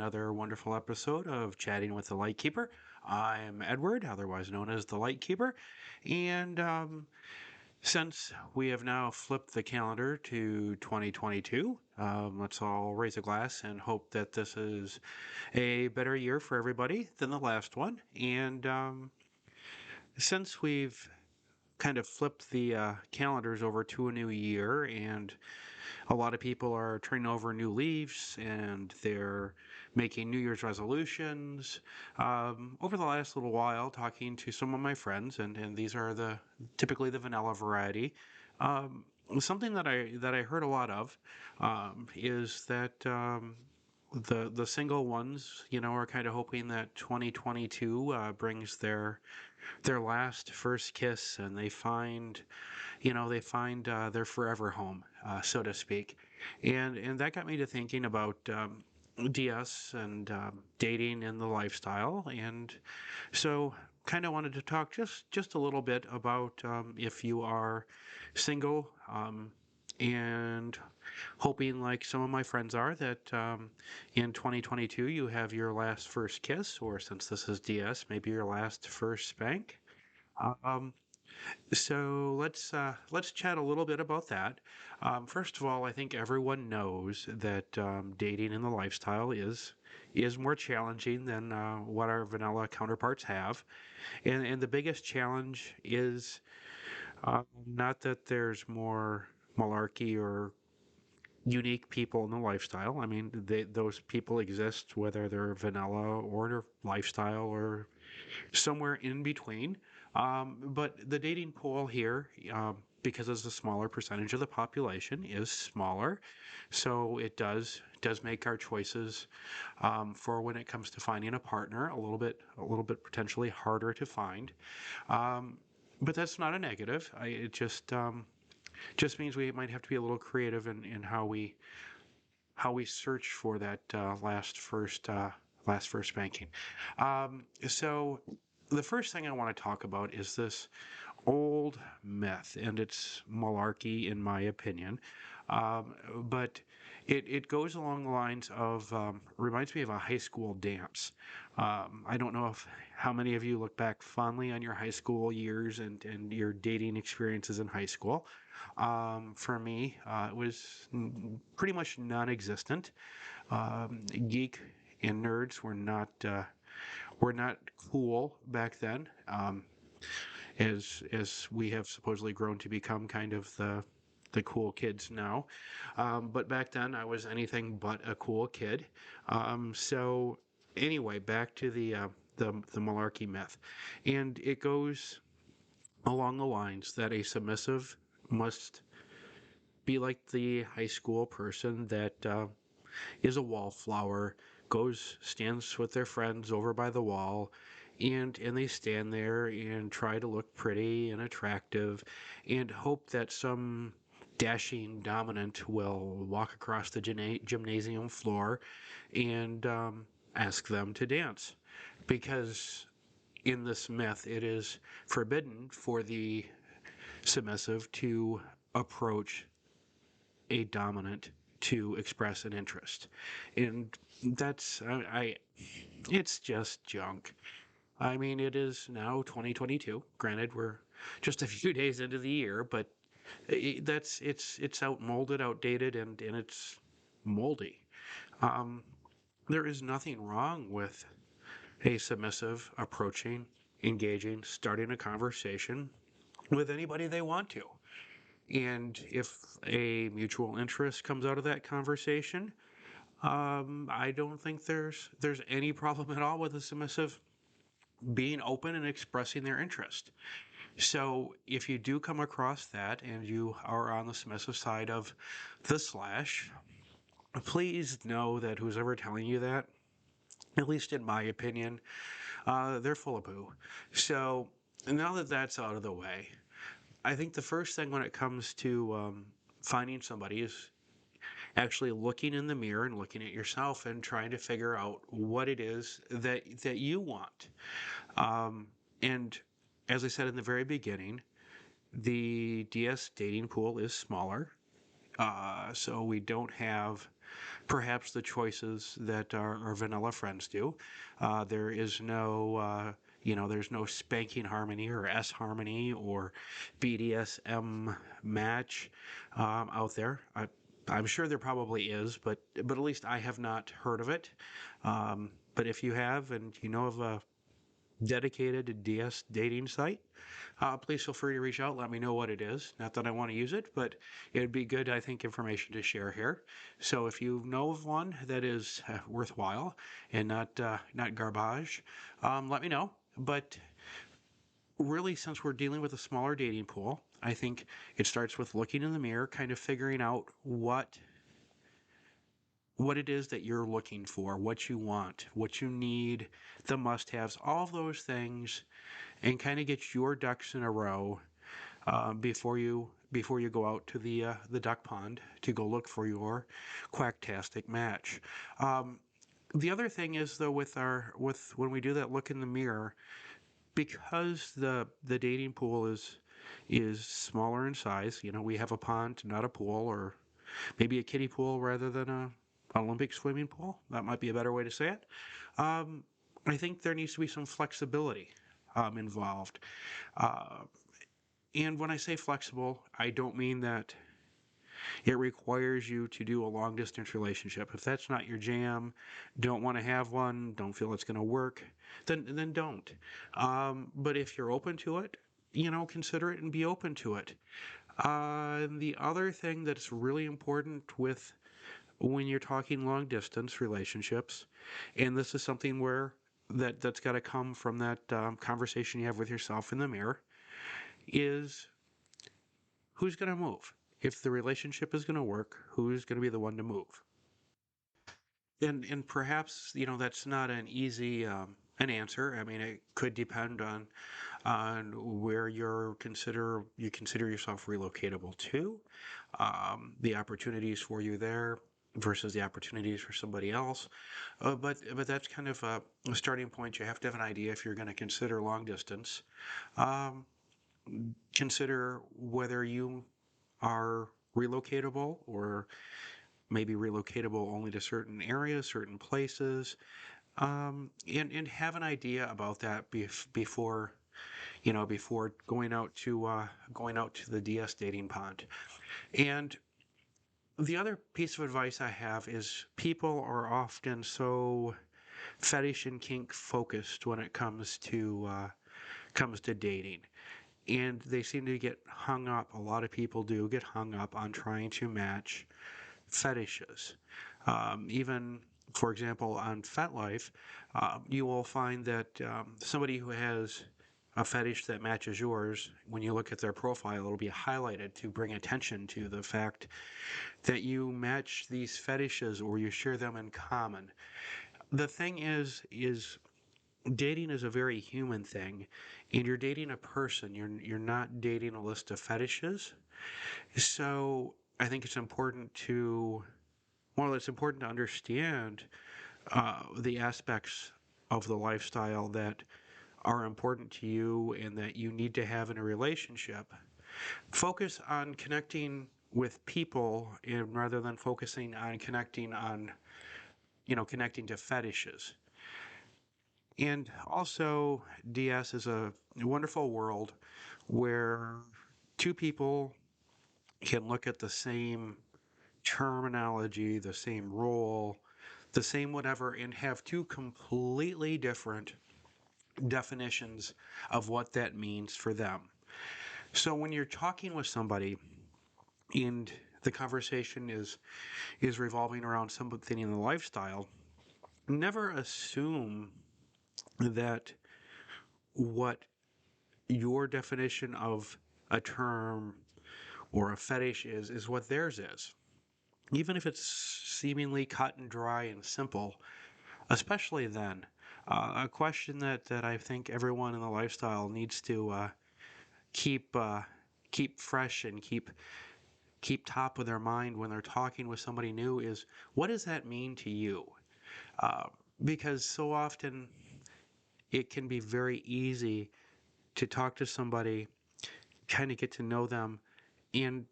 another wonderful episode of Chatting with the Lightkeeper. I'm Edward, otherwise known as the Lightkeeper, and since we have now flipped the calendar to 2022, let's all raise a glass and hope that this is a better year for everybody than the last one. And since we've kind of flipped the calendars over to a new year, and a lot of people are turning over new leaves and they're making New Year's resolutions. Over the last little while, talking to some of my friends, and these are typically the vanilla variety. Something that I heard a lot of is that the single ones, are kind of hoping that 2022 brings their last first kiss, and they find their forever home, so to speak. And that got me to thinking about DS and dating and the lifestyle. And so kind of wanted to talk just a little bit about if you are single, and hoping, like some of my friends are, that in 2022 you have your last first kiss, or since this is DS, maybe your last first spank. Um, so let's chat a little bit about that. First of all, I think everyone knows that dating in the lifestyle is more challenging than what our vanilla counterparts have, and the biggest challenge is not that there's more malarkey or unique people in the lifestyle. I mean, those people exist whether they're vanilla or lifestyle or somewhere in between. But the dating pool here, because it's a smaller percentage of the population, is smaller, so it does make our choices for when it comes to finding a partner a little bit potentially harder to find. Um, but that's not a negative. It just means we might have to be a little creative in how we search for that last first banking. So the first thing I want to talk about is this old myth, and it's malarkey in my opinion. But it goes along the lines of reminds me of a high school dance. I don't know if how many of you look back fondly on your high school years and your dating experiences in high school. For me, it was pretty much non-existent. Geek and nerds were not cool back then, as we have supposedly grown to become kind of the cool kids now. But back then, I was anything but a cool kid. So anyway, back to the malarkey myth, and it goes along the lines that a submissive must be like the high school person that is a wallflower, stands with their friends over by the wall, and they stand there and try to look pretty and attractive, and hope that some dashing dominant will walk across the gymnasium floor and ask them to dance, because in this myth it is forbidden for the submissive to approach a dominant to express an interest. And that's it's just junk. I mean, it is now 2022. Granted, we're just a few days into the year, but it's outmolded, outdated, and it's moldy. Um, there is nothing wrong with a submissive approaching, engaging, starting a conversation with anybody they want to. And if a mutual interest comes out of that conversation, I don't think there's any problem at all with a submissive being open and expressing their interest. So if you do come across that and you are on the submissive side of the slash, please know that who's ever telling you that, at least in my opinion, they're full of poo. So now that that's out of the way, I think the first thing when it comes to finding somebody is actually looking in the mirror and looking at yourself and trying to figure out what it is that you want. And as I said in the very beginning, the DS dating pool is smaller, so we don't have perhaps the choices that our vanilla friends do. There is no, there's no spanking harmony or S harmony or BDSM match out there. I'm sure there probably is, but at least I have not heard of it. But if you have, and you know of a dedicated DS dating site, please feel free to reach out. Let me know what it is. Not that I want to use it, but it'd be good, I think, information to share here. So if you know of one that is worthwhile and not garbage, let me know. But really, since we're dealing with a smaller dating pool, I think it starts with looking in the mirror, kind of figuring out what it is that you're looking for, what you want, what you need, the must-haves, all of those things, and kind of get your ducks in a row before you go out to the duck pond to go look for your quacktastic match. The other thing is though with when we do that look in the mirror, because the dating pool is smaller in size. We have a pond, not a pool, or maybe a kiddie pool rather than a Olympic swimming pool. That might be a better way to say it. Um, I think there needs to be some flexibility involved. Uh, and when I say flexible, I don't mean that it requires you to do a long distance relationship. If that's not your jam, don't want to have one, don't feel it's going to work, then don't. But if you're open to it, consider it and be open to it. The other thing that's really important with when you're talking long distance relationships, and this is something where that's got to come from that conversation you have with yourself in the mirror, is who's going to move? If the relationship is going to work, who's going to be the one to move? And perhaps that's not an easy an answer. I mean, it could depend on where you consider yourself relocatable to, the opportunities for you there versus the opportunities for somebody else. But that's kind of a starting point. You have to have an idea if you're going to consider long distance. Um, Consider whether you are relocatable or maybe relocatable only to certain areas, certain places, and have an idea about that before going out to the DS dating pond. And the other piece of advice I have is people are often so fetish and kink focused when it comes to dating, and they seem to get hung up. A lot of people do get hung up on trying to match fetishes. Even, for example, on FetLife, you will find that somebody who has a fetish that matches yours, when you look at their profile, it'll be highlighted to bring attention to the fact that you match these fetishes or you share them in common. The thing is dating is a very human thing, and you're dating a person. You're not dating a list of fetishes. So I think it's important to it's important to understand the aspects of the lifestyle that are important to you and that you need to have in a relationship. Focus on connecting with people and rather than focusing on connecting to fetishes. And also, DS is a wonderful world where two people can look at the same terminology, the same role, the same whatever, and have two completely different definitions of what that means for them. So when you're talking with somebody and the conversation is revolving around something in the lifestyle, never assume that what your definition of a term or a fetish is what theirs is. Even if it's seemingly cut and dry and simple, especially then. A question that I think everyone in the lifestyle needs to keep keep fresh and keep top of their mind when they're talking with somebody new is, what does that mean to you? Uh, because so often it can be very easy to talk to somebody, kind of get to know them, and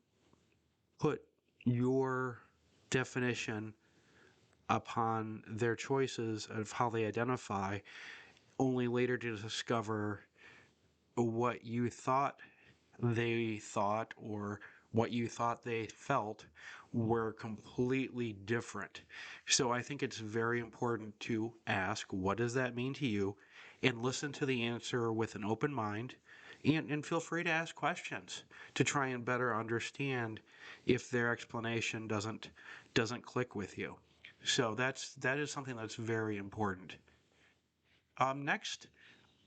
put your definition upon their choices of how they identify, only later to discover what you thought they thought or what you thought they felt were completely different. So I think it's very important to ask, what does that mean to you? And listen to the answer with an open mind. And feel free to ask questions to try and better understand if their explanation doesn't click with you. So that is something that's very important. Next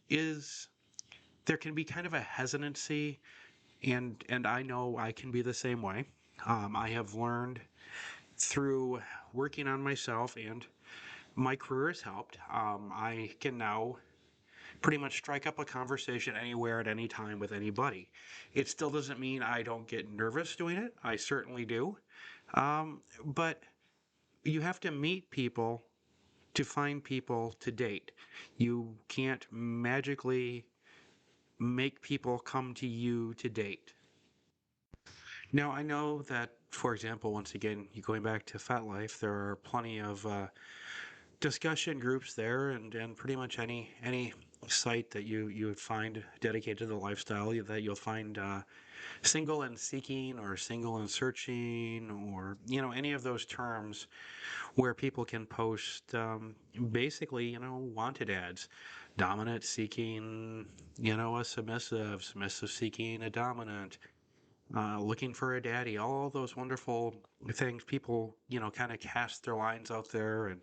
is there can be kind of a hesitancy, and I know I can be the same way. I have learned through working on myself, and my career has helped. I can now pretty much strike up a conversation anywhere at any time with anybody. It still doesn't mean I don't get nervous doing it. I certainly do. But you have to meet people to find people to date. You can't magically make people come to you to date. Now, I know that, for example, once again, going back to Fat Life, there are plenty of discussion groups there, and pretty much any site that you would find dedicated to the lifestyle that you'll find single and seeking or single and searching, or any of those terms where people can post basically wanted ads, dominant seeking a submissive, submissive seeking a dominant, looking for a daddy, all those wonderful things. People, kind of cast their lines out there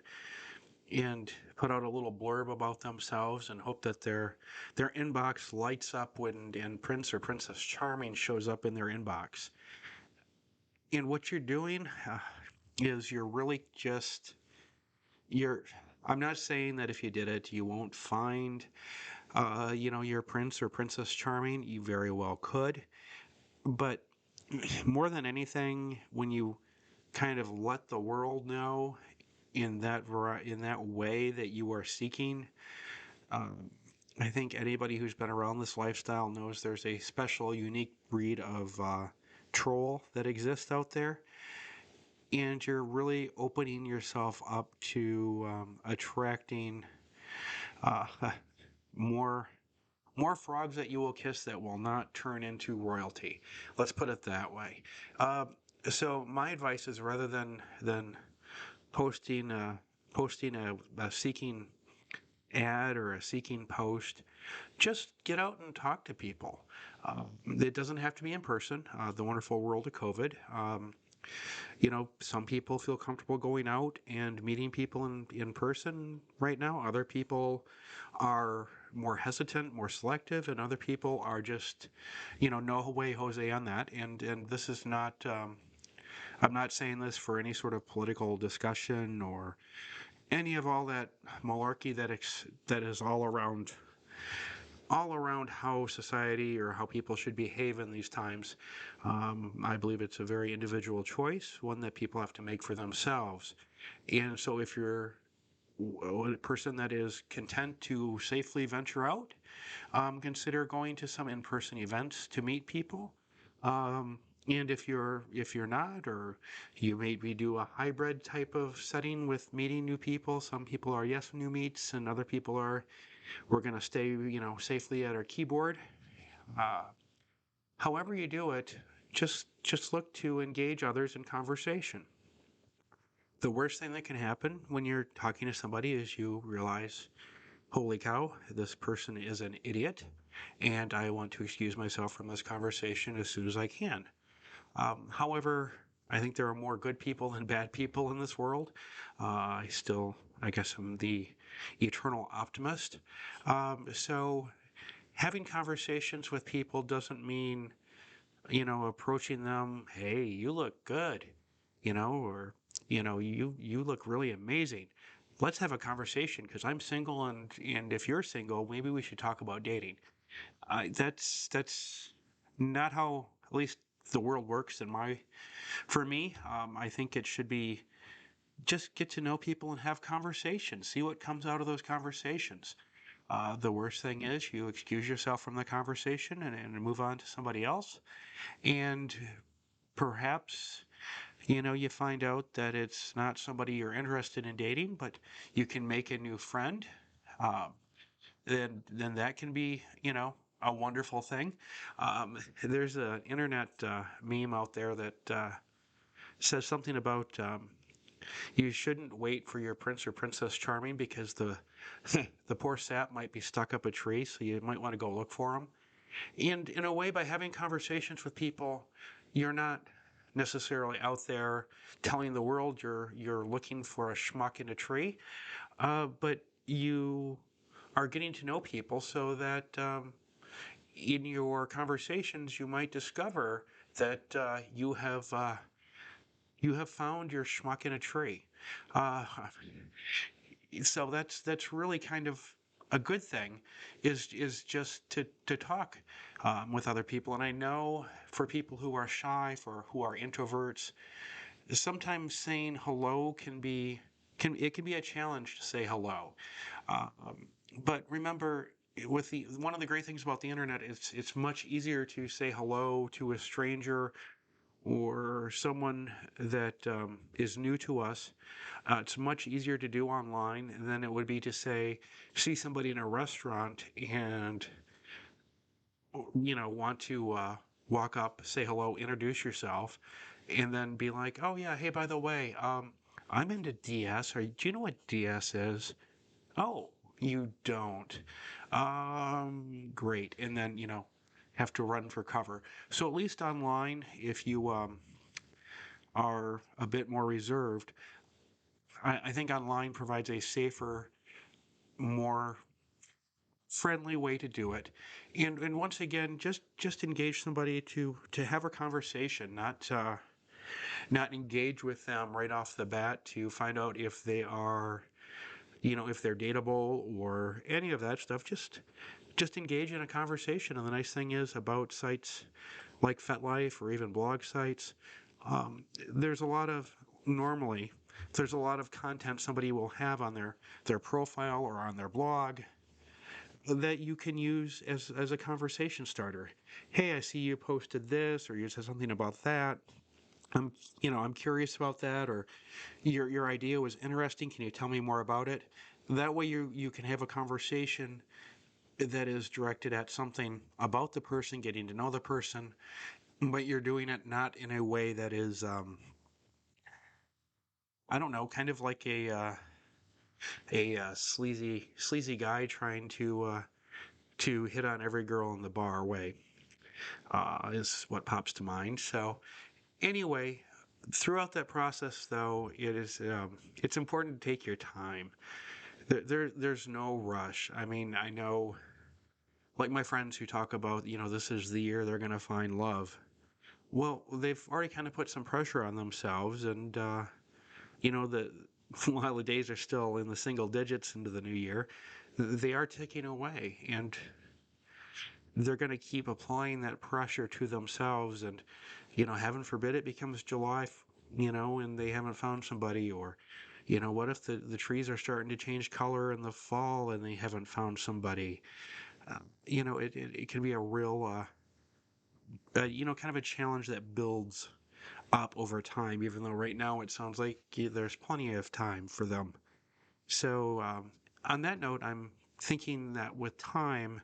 and put out a little blurb about themselves and hope that their inbox lights up when and Prince or Princess Charming shows up in their inbox. And what you're doing is you're really just you're. I'm not saying that if you did it, you won't find, your Prince or Princess Charming. You very well could, but more than anything, when you kind of let the world know in that way that you are seeking, um, I think anybody who's been around this lifestyle knows there's a special, unique breed of troll that exists out there, and you're really opening yourself up to attracting uh, more more frogs that you will kiss that will not turn into royalty. Let's put it that way. Uh, so my advice is, rather than posting a seeking ad or a seeking post, just get out and talk to people. It doesn't have to be in person. The wonderful world of COVID. Some people feel comfortable going out and meeting people in person right now. Other people are more hesitant, more selective, and other people are just, no way Jose on that. And this is not. I'm not saying this for any sort of political discussion or any of all that malarkey that is all around how society or how people should behave in these times. I believe it's a very individual choice, one that people have to make for themselves. And so if you're a person that is content to safely venture out, consider going to some in-person events to meet people. And if you're not, or you maybe do a hybrid type of setting with meeting new people. Some people are yes new meets, and other people are we're going to stay safely at our keyboard. Uh, However you do it, just look to engage others in conversation. The worst thing that can happen when you're talking to somebody is you realize, holy cow, this person is an idiot, and I want to excuse myself from this conversation as soon as I can. However, I think there are more good people than bad people in this world. I guess I'm the eternal optimist. So having conversations with people doesn't mean, approaching them, hey, you look good, or, you look really amazing. Let's have a conversation because I'm single, and if you're single, maybe we should talk about dating. That's not how, at least, the world works for me. I think it should be just get to know people and have conversations, see what comes out of those conversations. The worst thing is you excuse yourself from the conversation and move on to somebody else, and perhaps You find out that it's not somebody you're interested in dating, but you can make a new friend. Um, then that can be, a wonderful thing. There's an internet meme out there that says something about you shouldn't wait for your prince or princess charming because the the poor sap might be stuck up a tree, so you might want to go look for them. And in a way, by having conversations with people, you're not necessarily out there telling the world you're looking for a schmuck in a tree, but you are getting to know people so that in your conversations you might discover that you have found your schmuck in a tree. Uh, so that's really kind of a good thing, is just to talk with other people. And I know for people who are shy, for who are introverts, sometimes saying hello can be a challenge to say hello. Um, but remember, with the one of the great things about the internet is it's much easier to say hello to a stranger or someone that is new to us. It's much easier to do online than it would be to say, see somebody in a restaurant and, want to walk up, say hello, introduce yourself, and then be like, oh, yeah, hey, by the way, I'm into DS. Do you know what DS is? Oh, you don't. Great. And then, have to run for cover. So at least online, if you are a bit more reserved, I think online provides a safer, more friendly way to do it. And once again, just engage somebody to have a conversation, not engage with them right off the bat to find out if they are, if they're dateable or any of that stuff. Just engage in a conversation. And the nice thing is about sites like FetLife or even blog sites, there's a lot of normally there's a lot of content somebody will have on their profile or on their blog that you can use as a conversation starter. Hey, I see you posted this, or you said something about that. I'm I'm curious about that, or your idea was interesting. Can you tell me more about it? That way you can have a conversation that is directed at something about the person, getting to know the person, but you're doing it not in a way that is I don't know, kind of like a sleazy guy trying to hit on every girl in the bar way, is what pops to mind. So anyway, throughout that process, though, it's important to take your time. There's no rush. I mean, I know, like my friends who talk about, this is the year they're going to find love. Well, they've already kind of put some pressure on themselves, and the while the days are still in the single digits into the new year, they are ticking away, and they're going to keep applying that pressure to themselves. And heaven forbid it becomes July, and they haven't found somebody. Or what if the trees are starting to change color in the fall and they haven't found somebody. It can be a real kind of a challenge that builds up over time, even though right now it sounds like there's plenty of time for them. So on that note, I'm thinking that with time,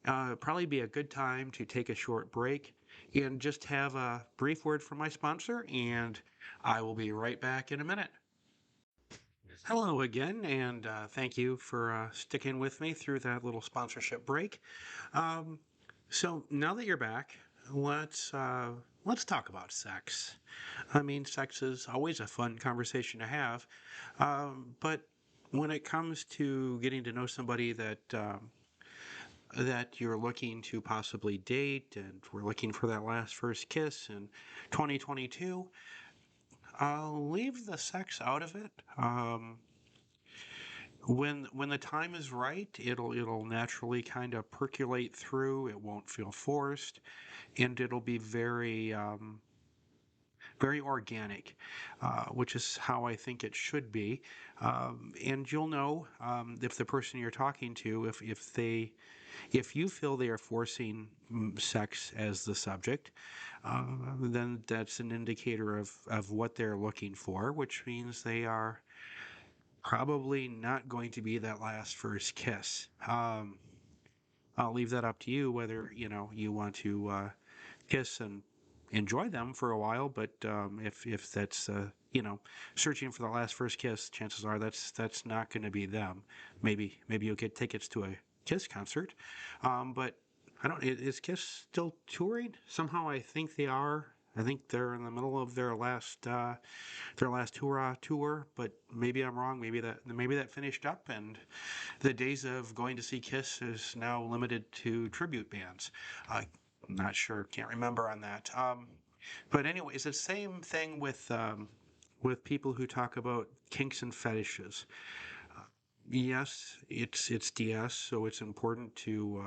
probably be a good time to take a short break and just have a brief word from my sponsor, and I will be right back in a minute. Hello again, and thank you for sticking with me through that little sponsorship break. Um, so now that you're back, let's talk about sex. I mean, sex is always a fun conversation to have, but when it comes to getting to know somebody that you're looking to possibly date, and we're looking for that last first kiss in 2022, I'll leave the sex out of it. When the time is right, it'll naturally kind of percolate through. It won't feel forced, and it'll be very organic, which is how I think it should be. And you'll know if the person you're talking to, if you feel they are forcing sex as the subject, then that's an indicator of what they're looking for, which means they are probably not going to be that last first kiss. I'll leave that up to you whether you want to kiss and enjoy them for a while. But if that's searching for the last first kiss, chances are that's not going to be them. Maybe you'll get tickets to a Kiss concert, but I don't. Is Kiss still touring? Somehow I think they are. I think they're in the middle of their last hurrah tour, but maybe I'm wrong. Maybe that finished up, and the days of going to see Kiss is now limited to tribute bands. I'm not sure, can't remember on that. But anyway, it's the same thing with people who talk about kinks and fetishes. Yes, it's DS, so it's important to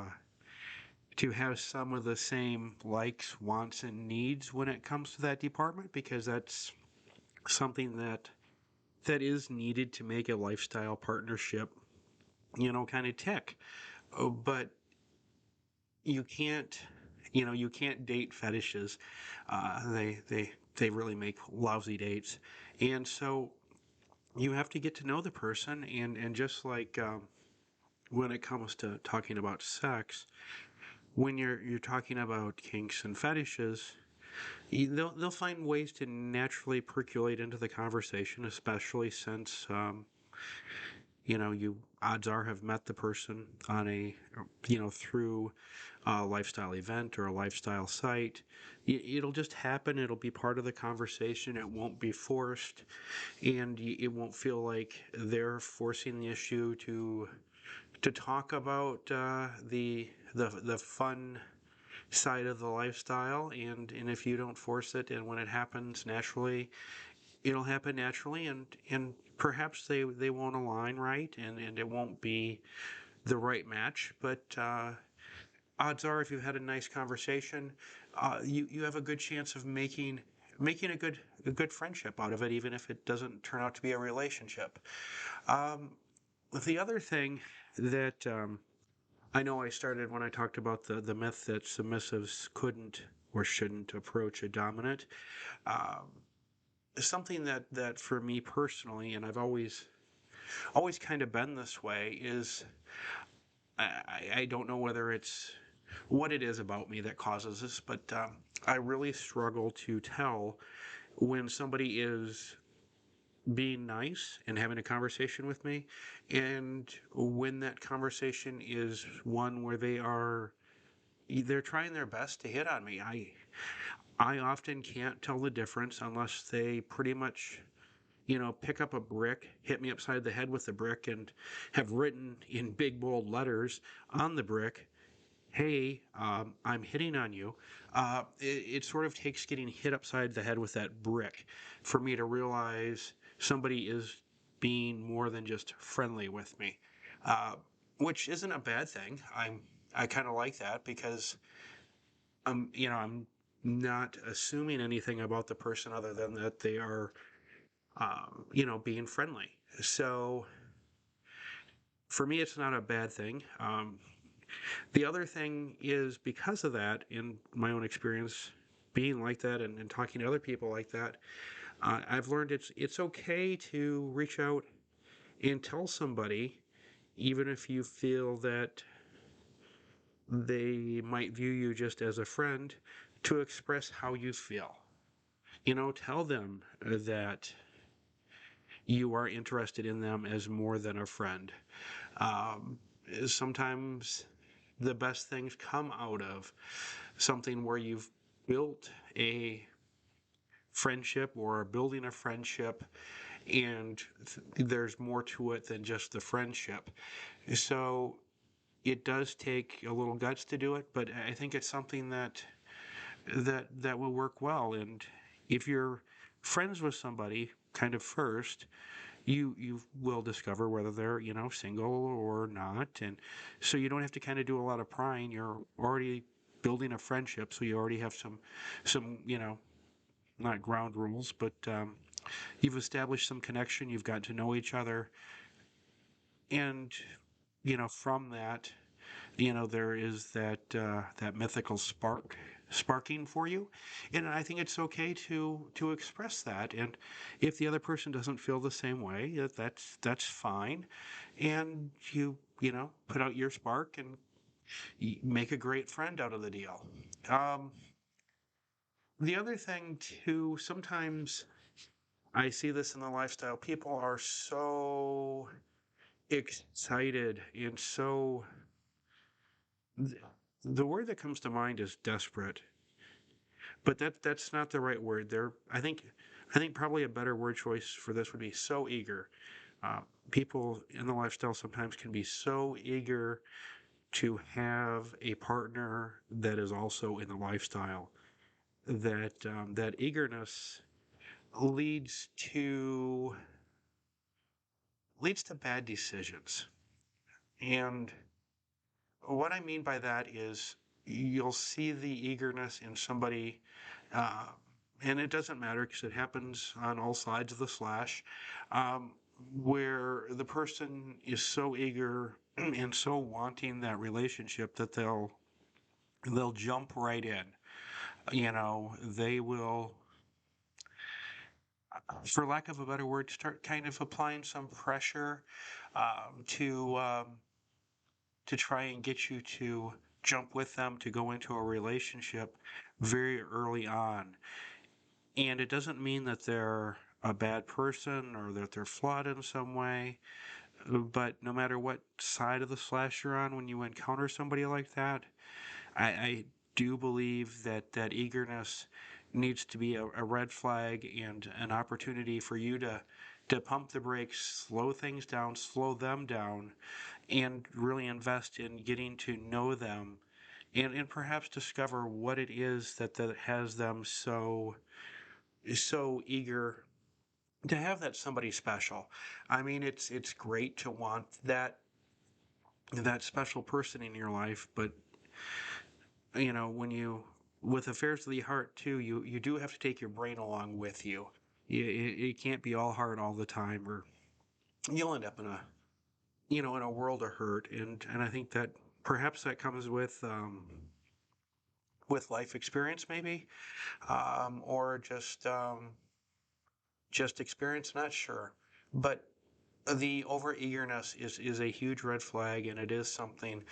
have some of the same likes, wants, and needs when it comes to that department, because that's something that is needed to make a lifestyle partnership, kind of tick. But you can't, you can't date fetishes. They really make lousy dates, and so you have to get to know the person, and just like when it comes to talking about sex, when you're talking about kinks and fetishes, they'll find ways to naturally percolate into the conversation, especially since you odds are have met the person on through a lifestyle event or a lifestyle site. It'll just happen. It'll be part of the conversation. It won't be forced, and it won't feel like they're forcing the issue to talk about the fun side of the lifestyle. And if you don't force it, and when it happens naturally, it'll happen naturally, and perhaps they won't align right, and it won't be the right match. But odds are, if you had a nice conversation, you have a good chance of making a good friendship out of it, even if it doesn't turn out to be a relationship. Um, the other thing that I know I started when I talked about the myth that submissives couldn't or shouldn't approach a dominant. Um, Something that for me personally, and I've always kind of been this way, is I don't know whether it's what it is about me that causes this, but I really struggle to tell when somebody is being nice and having a conversation with me, and when that conversation is one where they're trying their best to hit on me. I often can't tell the difference unless they pretty much pick up a brick, hit me upside the head with the brick, and have written in big bold letters on the brick, "Hey, I'm hitting on you." It sort of takes getting hit upside the head with that brick for me to realize somebody is being more than just friendly with me, uh, which isn't a bad thing. I kind of like that because I'm not assuming anything about the person other than that they are being friendly. So for me, it's not a bad thing. The other thing is, because of that, in my own experience, being like that and talking to other people like that, I've learned it's okay to reach out and tell somebody, even if you feel that they might view you just as a friend, to express how you feel. Tell them that you are interested in them as more than a friend. Um, Sometimes the best things come out of something where you've built a friendship or are building a friendship, and there's more to it than just the friendship. So it does take a little guts to do it, but I think it's something that will work well. And if you're friends with somebody kind of first, you will discover whether they're single or not, and so you don't have to kind of do a lot of prying. You're already building a friendship, so you already have some not ground rules, but you've established some connection, you've got to know each other, and from that, there is that mythical sparking for you, and I think it's okay to express that. And if the other person doesn't feel the same way, that's fine, and you put out your spark and make a great friend out of the deal. Um, the other thing too, sometimes I see this in the lifestyle. People are so excited and so. The word that comes to mind is desperate, but that's not the right word. I think probably a better word choice for this would be so eager. Uh, People in the lifestyle sometimes can be so eager to have a partner that is also in the lifestyle that eagerness leads to leads to bad decisions. And what I mean by that is you'll see the eagerness in somebody, uh, and it doesn't matter because it happens on all sides of the slash, um, where the person is so eager and so wanting that relationship that they'll jump right in. They will, for lack of a better word, start kind of applying some pressure um, to um, to try and get you to jump with them to go into a relationship very early on. And it doesn't mean that they're a bad person or that they're flawed in some way, but no matter what side of the slash you're on, when you encounter somebody like that, I do believe that eagerness needs to be a red flag and an opportunity for you to pump the brakes, slow things down, slow them down, and really invest in getting to know them and perhaps discover what it is that has them so eager to have that somebody special. I mean, it's great to want that special person in your life, but when you with affairs of the heart too, you do have to take your brain along with you. It can't be all heart all the time, or you'll end up in a world of hurt. And I think that perhaps that comes with life experience, maybe, or just experience. Not sure, but the over eagerness is a huge red flag, and it is something.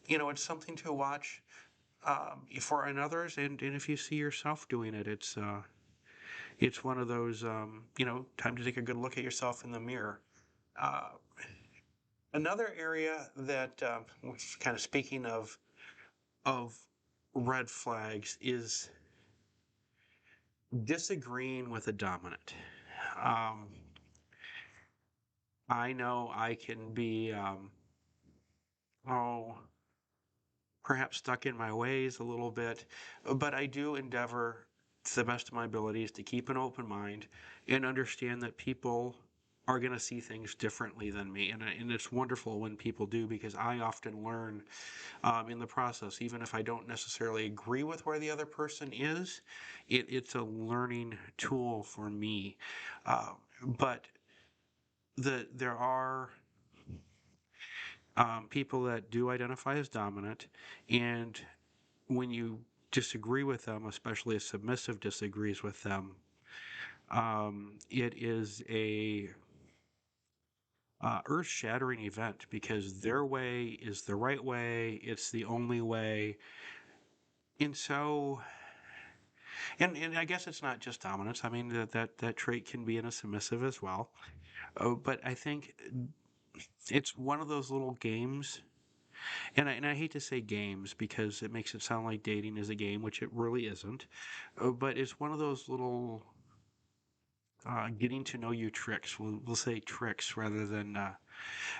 It's something to watch for in others, and if you see yourself doing it, it's one of those time to take a good look at yourself in the mirror. Uh, Another area that kind of speaking of red flags is disagreeing with a dominant. Um, I know I can be, oh, perhaps stuck in my ways a little bit, but I do endeavor to the best of my abilities to keep an open mind and understand that people are going to see things differently than me. And it's wonderful when people do, because I often learn in the process, even if I don't necessarily agree with where the other person is, it's a learning tool for me. Uh, but there are people that do identify as dominant, and when you disagree with them, especially a submissive disagrees with them, it is a earth-shattering event because their way is the right way. It's the only way, and so, and I guess it's not just dominance. I mean that trait can be in a submissive as well. But I think it's one of those little games. And I hate to say games because it makes it sound like dating is a game, which it really isn't. But it's one of those little getting to know you tricks. We'll say tricks rather than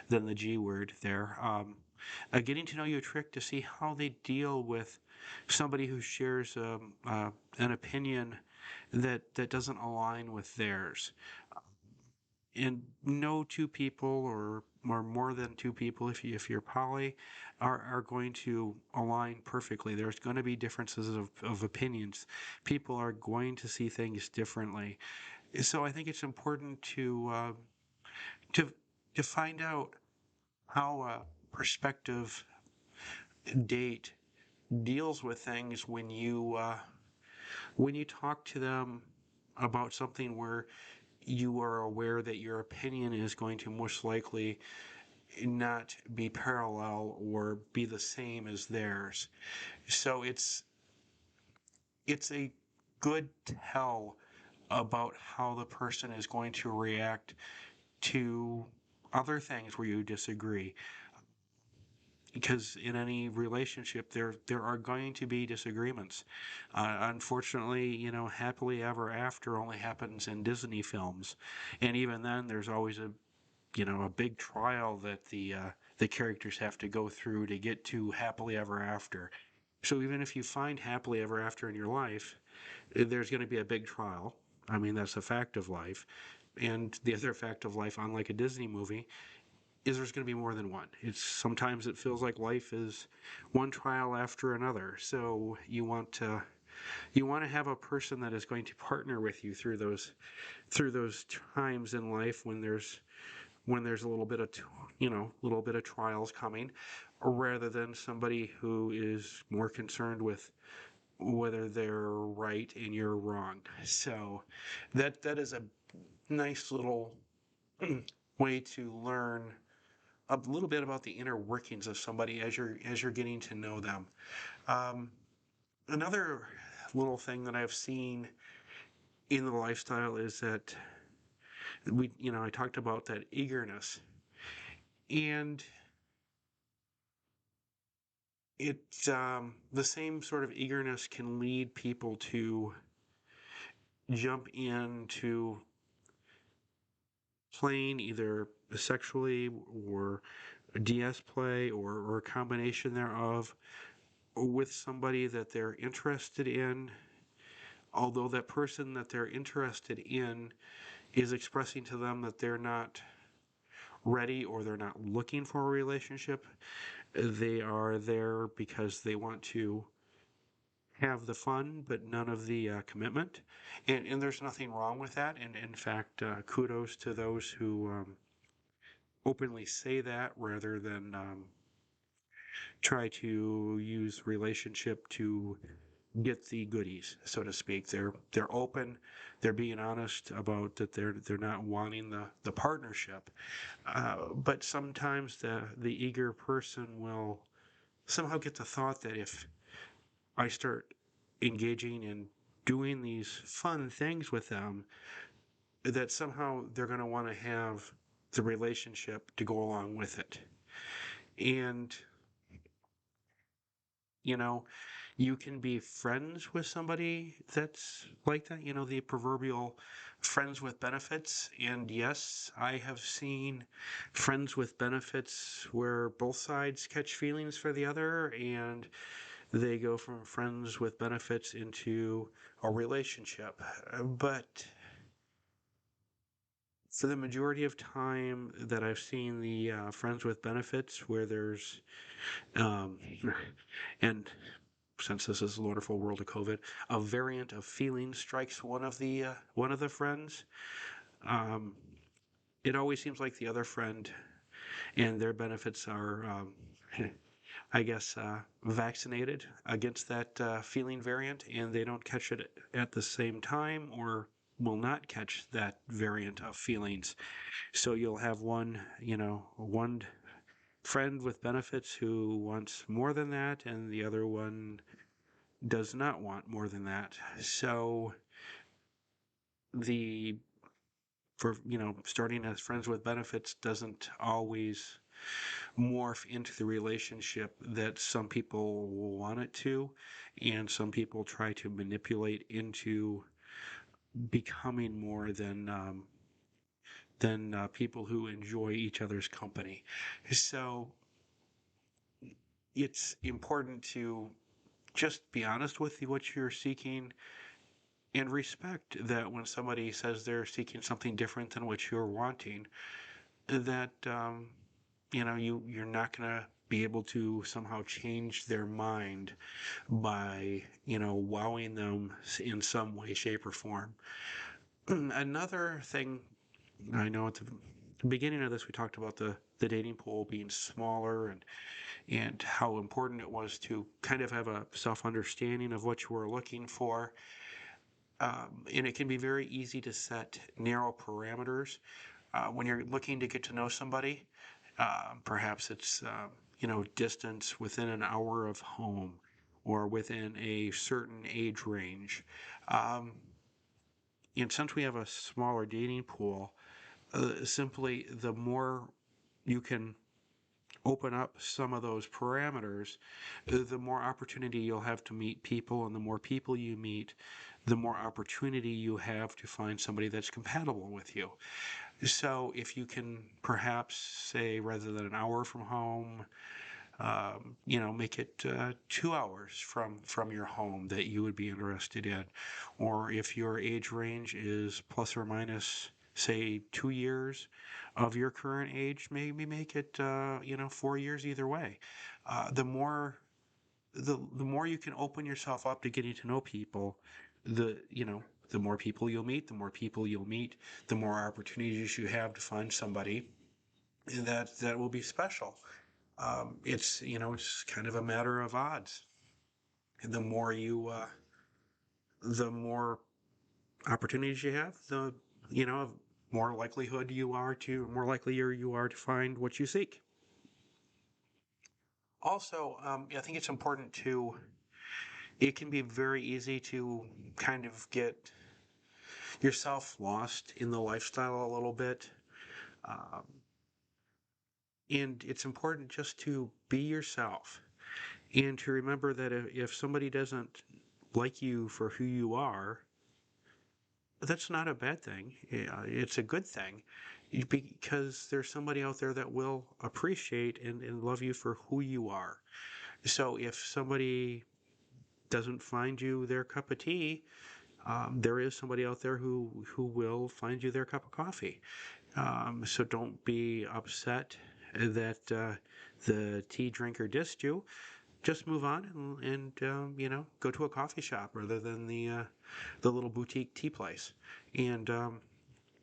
the G word there. Getting to know you trick to see how they deal with somebody who shares an opinion that doesn't align with theirs. And no two people or or more than two people, if you're poly, are going to align perfectly. There's going to be differences of opinions. People are going to see things differently. So I think it's important to to find out how a prospective date deals with things when you talk to them about something where you are aware that your opinion is going to most likely not be parallel or be the same as theirs. So it's a good tell about how the person is going to react to other things where you disagree, because in any relationship there are going to be disagreements. Unfortunately, happily ever after only happens in Disney films, and even then there's always a big trial that the characters have to go through to get to happily ever after. So even if you find happily ever after in your life, there's going to be a big trial. I mean, that's a fact of life. And the other fact of life, unlike a Disney movie, is there's going to be more than one. It's sometimes it feels like life is one trial after another. So you want to have a person that is going to partner with you through those times in life when there's a little bit of little bit of trials coming, rather than somebody who is more concerned with whether they're right and you're wrong. So that is a nice little way to learn a little bit about the inner workings of somebody as you're getting to know them. Um, Another little thing that I've seen in the lifestyle is that I talked about that eagerness, and the same sort of eagerness can lead people to jump into playing either sexually or DS play or a combination thereof with somebody that they're interested in, although that person that they're interested in is expressing to them that they're not ready or they're not looking for a relationship. They are there because they want to have the fun, but none of the commitment. And there's nothing wrong with that. And in fact, kudos to those who openly say that rather than try to use relationship to get the goodies, so to speak. They're open. They're being honest about that they're not wanting the partnership. But sometimes the eager person will somehow get the thought that if I start engaging in doing these fun things with them, that somehow they're going to want to have the relationship to go along with it. And, you know, you can be friends with somebody that's like that, the proverbial friends with benefits. And yes, I have seen friends with benefits where both sides catch feelings for the other, and they go from friends with benefits into a relationship. But for the majority of time that I've seen the friends with benefits where there's, um, and since this is the wonderful world of COVID, a variant of feeling strikes one of the friends. Um, it always seems like the other friend and their benefits are, I guess, vaccinated against that feeling variant, and they don't catch it at the same time or will not catch that variant of feelings. So you'll have one friend with benefits who wants more than that, and the other one does not want more than that. So the for starting as friends with benefits doesn't always morph into the relationship that some people want it to, and some people try to manipulate into becoming more than people who enjoy each other's company. So it's important to just be honest with what you're seeking and respect that when somebody says they're seeking something different than what you're wanting, that you're not going to be able to somehow change their mind by, wowing them in some way, shape, or form. Another thing, I know at the beginning of this, we talked about the dating pool being smaller, and how important it was to kind of have a self understanding of what you were looking for. And it can be very easy to set narrow parameters when you're looking to get to know somebody. Perhaps it's distance within an hour of home, or within a certain age range. Um, and since we have a smaller dating pool, simply the more you can open up some of those parameters, the more opportunity you'll have to meet people, and the more people you meet, the more opportunity you have to find somebody that's compatible with you. So if you can perhaps say, rather than an hour from home, make it 2 hours from your home that you would be interested in. Or if your age range is plus or minus, say, 2 years of your current age, maybe make it 4 years either way. The more you can open yourself up to getting to know people, the more people you'll meet, the more opportunities you have to find somebody that will be special. It's kind of a matter of odds. The more the more opportunities you have, the you know, more likely you are to find what you seek. Also, I think it's important to. It can be very easy to kind of get yourself lost in the lifestyle a little bit, um, and it's important just to be yourself, and to remember that if somebody doesn't like you for who you are, that's not a bad thing. It's a good thing, because there's somebody out there that will appreciate and love you for who you are. So if somebody doesn't find you their cup of tea, there is somebody out there who will find you their cup of coffee. So don't be upset that the tea drinker dissed you. Just move on, and go to a coffee shop rather than the little boutique tea place, and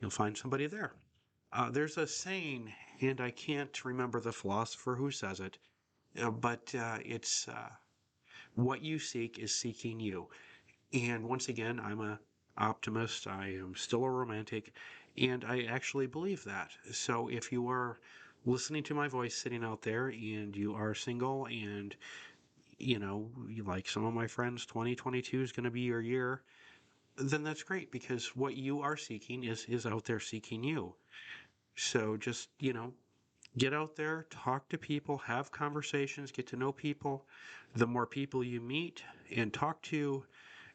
you'll find somebody there. There's a saying, and I can't remember the philosopher who says it, but it's what you seek is seeking you. And once again, I'm a optimist. I am still a romantic, and I actually believe that. So if you are listening to my voice sitting out there, and you are single, and like some of my friends, 2022 is going to be your year, then that's great, because what you are seeking is out there seeking you. So just, get out there, talk to people, have conversations, get to know people. The more people you meet and talk to,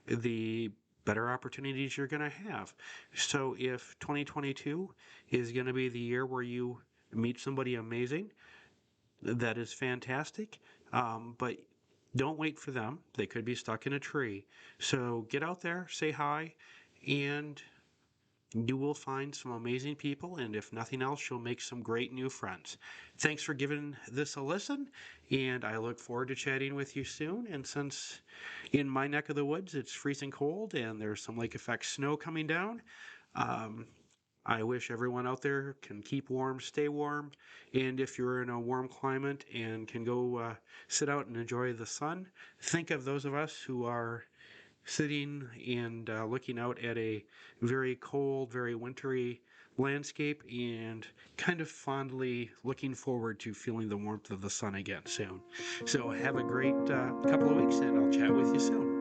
the better opportunities you're going to have. So if 2022 is going to be the year where you meet somebody amazing, that is fantastic. But don't wait for them. They could be stuck in a tree. So get out there, say hi, and you will find some amazing people. And if nothing else, you'll make some great new friends. Thanks for giving this a listen, and I look forward to chatting with you soon. And since in my neck of the woods it's freezing cold and there's some lake effect snow coming down, um, I wish everyone out there can keep warm, stay warm, and if you're in a warm climate and can go sit out and enjoy the sun, think of those of us who are sitting and looking out at a very cold, very wintry landscape, and kind of fondly looking forward to feeling the warmth of the sun again soon. So have a great couple of weeks, and I'll chat with you soon.